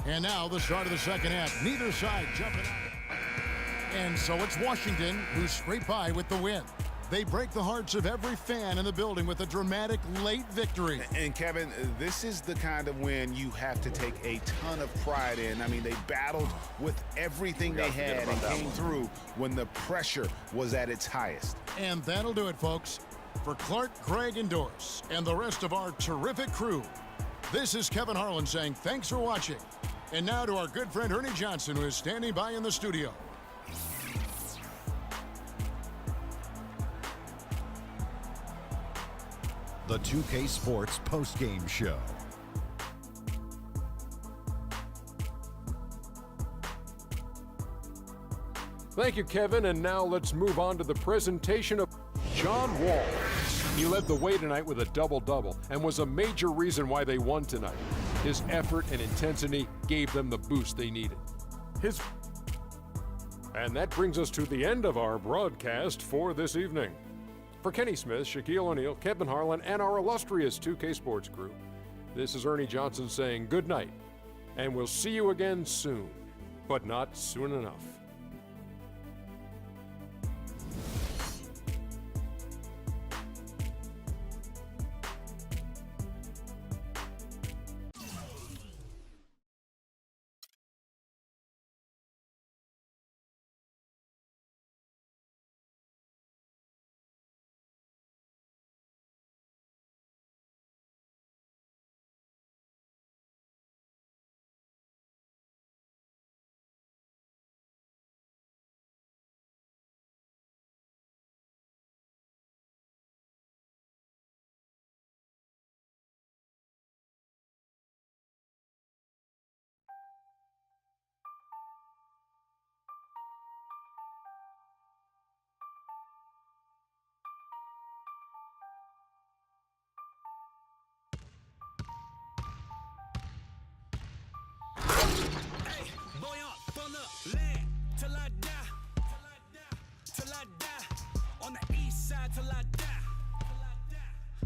And now the start of the second half. Neither side jumping out. And so it's Washington who scrape by with the win. They break the hearts of every fan in the building with a dramatic late victory. And Kevin, this is the kind of win you have to take a ton of pride in. I mean, they battled with everything they had and came through when the pressure was at its highest. And that'll do it, folks. For Clark, Craig, and Doris, and the rest of our terrific crew, this is Kevin Harlan saying thanks for watching. And now to our good friend Ernie Johnson, who is standing by in the studio. The 2K Sports postgame show. Thank you, Kevin, and now let's move on to the presentation of John Wall. He led the way tonight with a double-double and was a major reason why they won tonight. His effort and intensity gave them the boost they needed. And that brings us to the end of our broadcast for this evening. For Kenny Smith, Shaquille O'Neal, Kevin Harlan, and our illustrious 2K Sports crew, this is Ernie Johnson saying good night, and we'll see you again soon, but not soon enough.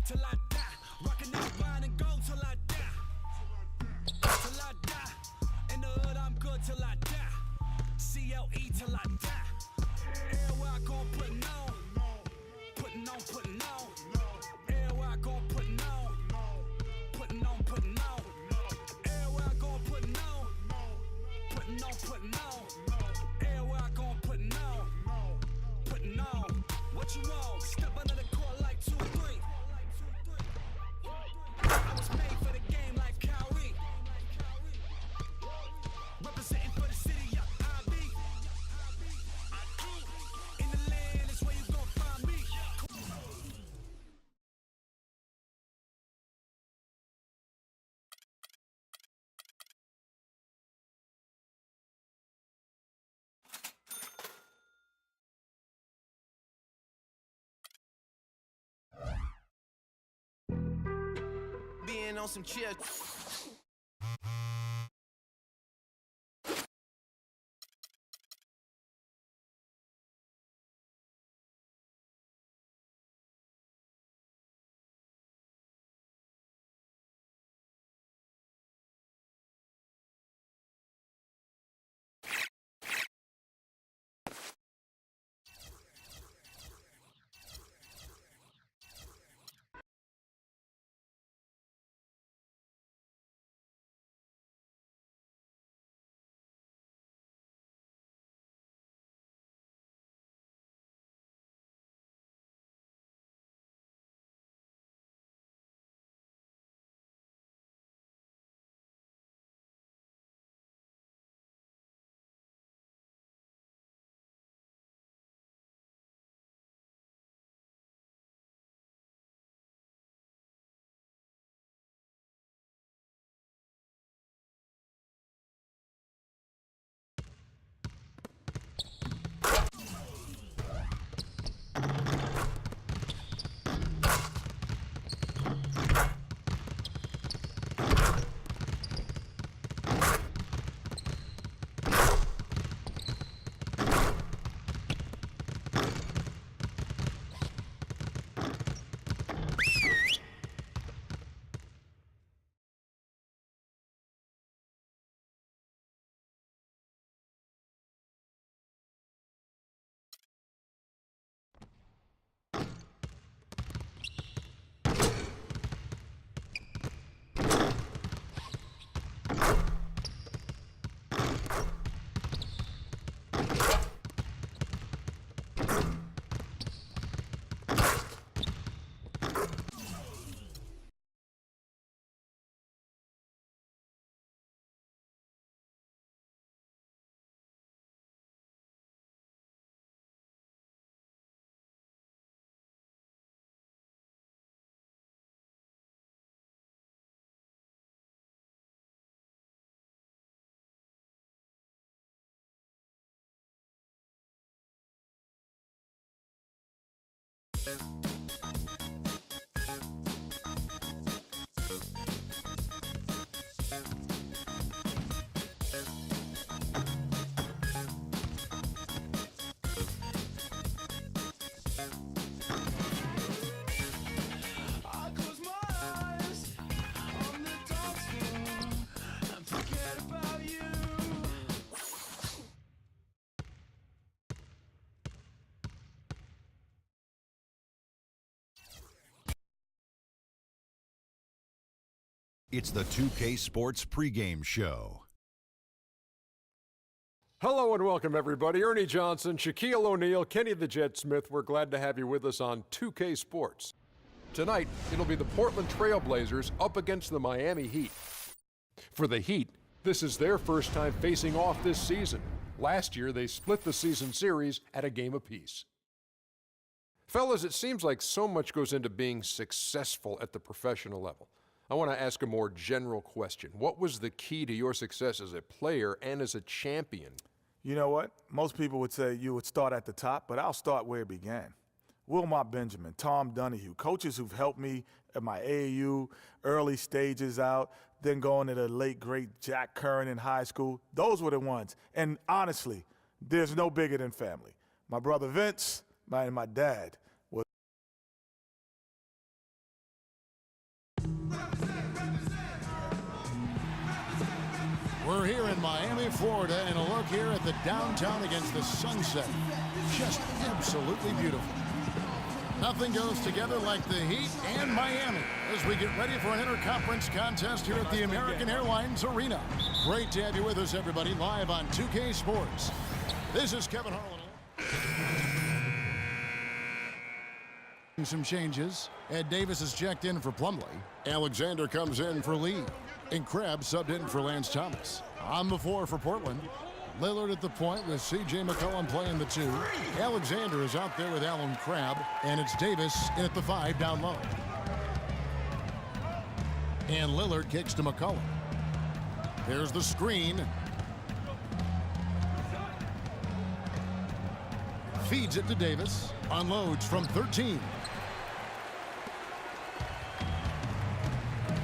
Till I die, rockin' that wine and gold till I die. Till I die, in the hood I'm good till I die. CLE till I die. Everywhere I gon' puttin' on, puttin' on, puttin' on. Everywhere I gon' puttin' on, puttin' on, puttin' on. Everywhere I gon' puttin' on, puttin' on, puttin' on. Everywhere I gon' puttin' on, puttin' on. What you want? Step under the court like 2-3. I was made for the game like Kyrie. Representing for the city, I be. In the land is where you gon' find me. Being on some chill. I close my eyes on the dance floor and forget about you. It's the 2K Sports pregame show. Hello and welcome, everybody. Ernie Johnson, Shaquille O'Neal, Kenny the Jet Smith. We're glad to have you with us on 2K Sports. Tonight, it'll be the Portland Trail Blazers up against the Miami Heat. For the Heat, this is their first time facing off this season. Last year, they split the season series at a game apiece. Fellas, it seems like so much goes into being successful at the professional level. I want to ask a more general question. What was the key to your success as a player and as a champion? You know what? Most people would say you would start at the top, but I'll start where it began. Wilmot Benjamin, Tom Donahue, coaches who've helped me at my AAU, early stages out, then going to the late, great Jack Curran in high school. Those were the ones. And honestly, there's no bigger than family. My brother Vince and my dad. We're here in Miami, Florida, and a look here at the downtown against the sunset. Just absolutely beautiful. Nothing goes together like the Heat and Miami as we get ready for an interconference contest here at the American Airlines Arena. Great to have you with us, everybody, live on 2K Sports. This is Kevin Harlan. Some changes. Ed Davis is checked in for Plumlee. Alexander comes in for Lee. And Krabs subbed in for Lance Thomas. On the floor for Portland. Lillard at the point with C.J. McCollum playing the 2. Alexander is out there with Allen Crabbe. And it's Davis in at the 5 down low. And Lillard kicks to McCollum. There's the screen. Feeds it to Davis. Unloads from 13.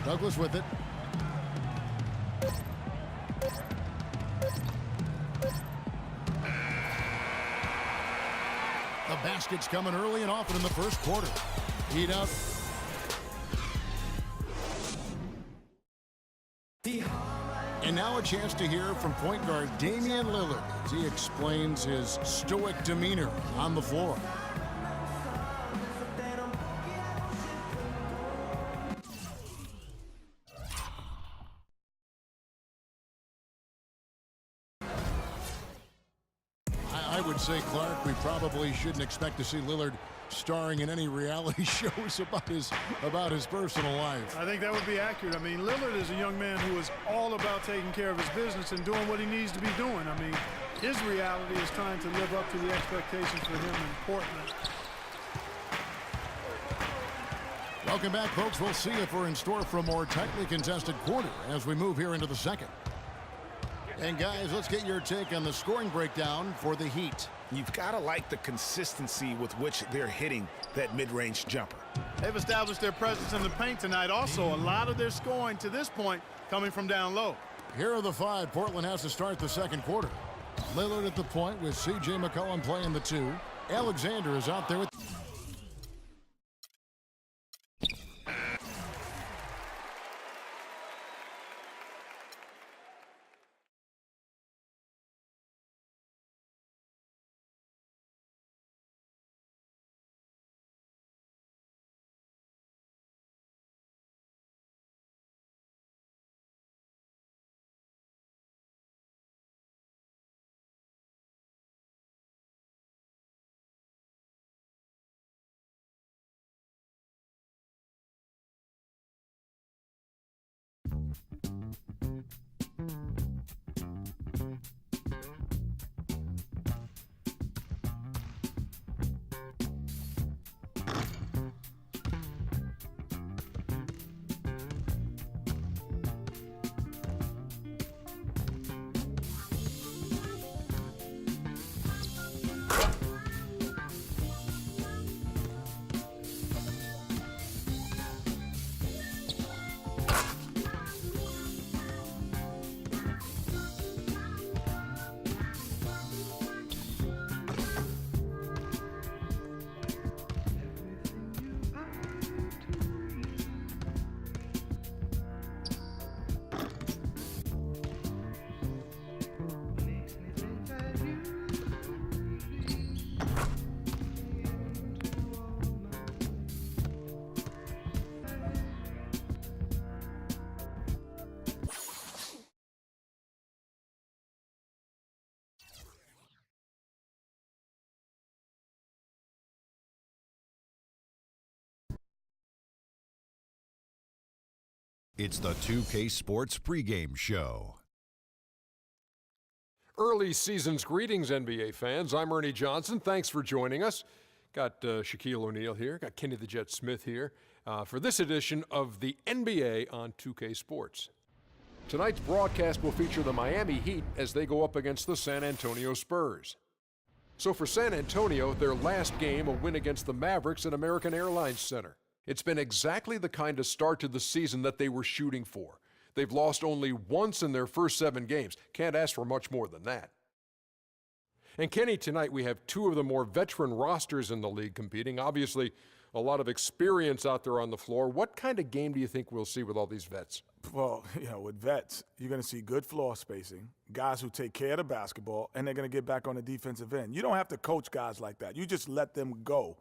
Douglas with it. The basket's coming early and often in the first quarter. Heat up. And now a chance to hear from point guard Damian Lillard as he explains his stoic demeanor on the floor. I would say, Clark, we probably shouldn't expect to see Lillard starring in any reality shows about his personal life. I think that would be accurate. I mean, Lillard is a young man who is all about taking care of his business and doing what he needs to be doing. I mean, his reality is trying to live up to the expectations for him in Portland. Welcome back, folks. We'll see if we're in store for a more tightly contested quarter as we move here into the second. And guys, let's get your take on the scoring breakdown for the Heat. You've got to like the consistency with which they're hitting that mid-range jumper. They've established their presence in the paint tonight. Also, a lot of their scoring to this point coming from down low. Here are the 5 Portland has to start the second quarter. Lillard at the point with C.J. McCollum playing the 2. Alexander is out there with It's the 2K Sports pregame show. Early season's greetings, NBA fans. I'm Ernie Johnson. Thanks for joining us. Got Shaquille O'Neal here. Got Kenny the Jet Smith here for this edition of the NBA on 2K Sports. Tonight's broadcast will feature the Miami Heat as they go up against the San Antonio Spurs. So for San Antonio, their last game, a win against the Mavericks at American Airlines Center. It's been exactly the kind of start to the season that they were shooting for. They've lost only once in their first 7 games. Can't ask for much more than that. And Kenny, tonight we have 2 of the more veteran rosters in the league competing. Obviously, a lot of experience out there on the floor. What kind of game do you think we'll see with all these vets? Well, with vets, you're going to see good floor spacing, guys who take care of the basketball, and they're going to get back on the defensive end. You don't have to coach guys like that. You just let them go.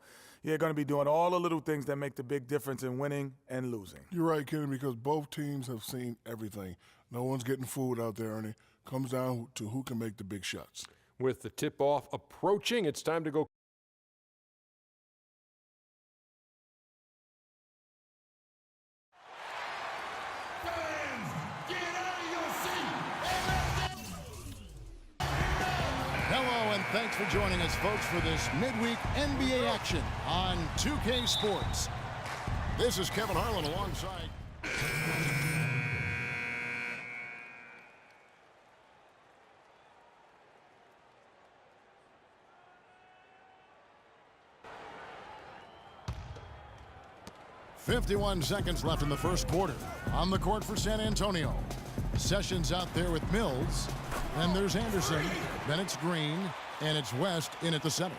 You're going to be doing all the little things that make the big difference in winning and losing. You're right, Kenny, because both teams have seen everything. No one's getting fooled out there, Ernie. Comes down to who can make the big shots. With the tip-off approaching, it's time to go. Hello, and thanks for joining us, folks, for this midweek NBA action on 2K Sports. This is Kevin Harlan alongside. .51 seconds left in the first quarter. On the court for San Antonio. Sessions out there with Mills. Then there's Anderson. Then it's Green. And it's West in at the center.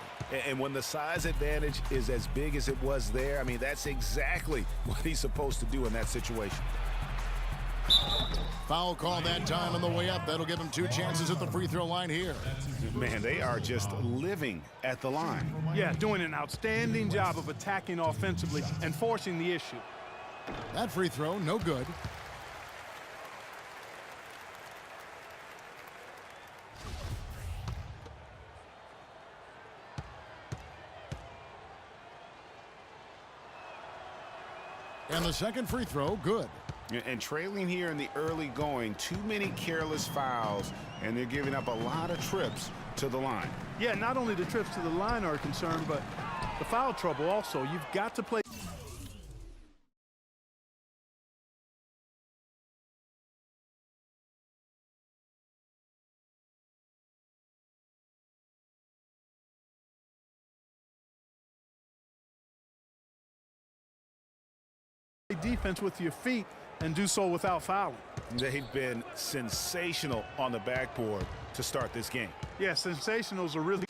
And when the size advantage is as big as it was there, I mean, that's exactly what he's supposed to do in that situation. Foul call that time on the way up. That'll give him 2 chances at the free throw line here. Man, they are just living at the line. Yeah, doing an outstanding job of attacking offensively and forcing the issue. That free throw, no good. And the second free throw, good. And trailing here in the early going, too many careless fouls, and they're giving up a lot of trips to the line. Yeah, not only the trips to the line are concerned, but the foul trouble also. You've got to play. Defense with your feet and do so without fouling. They've been sensational on the backboard to start this game. Yeah, sensationals are really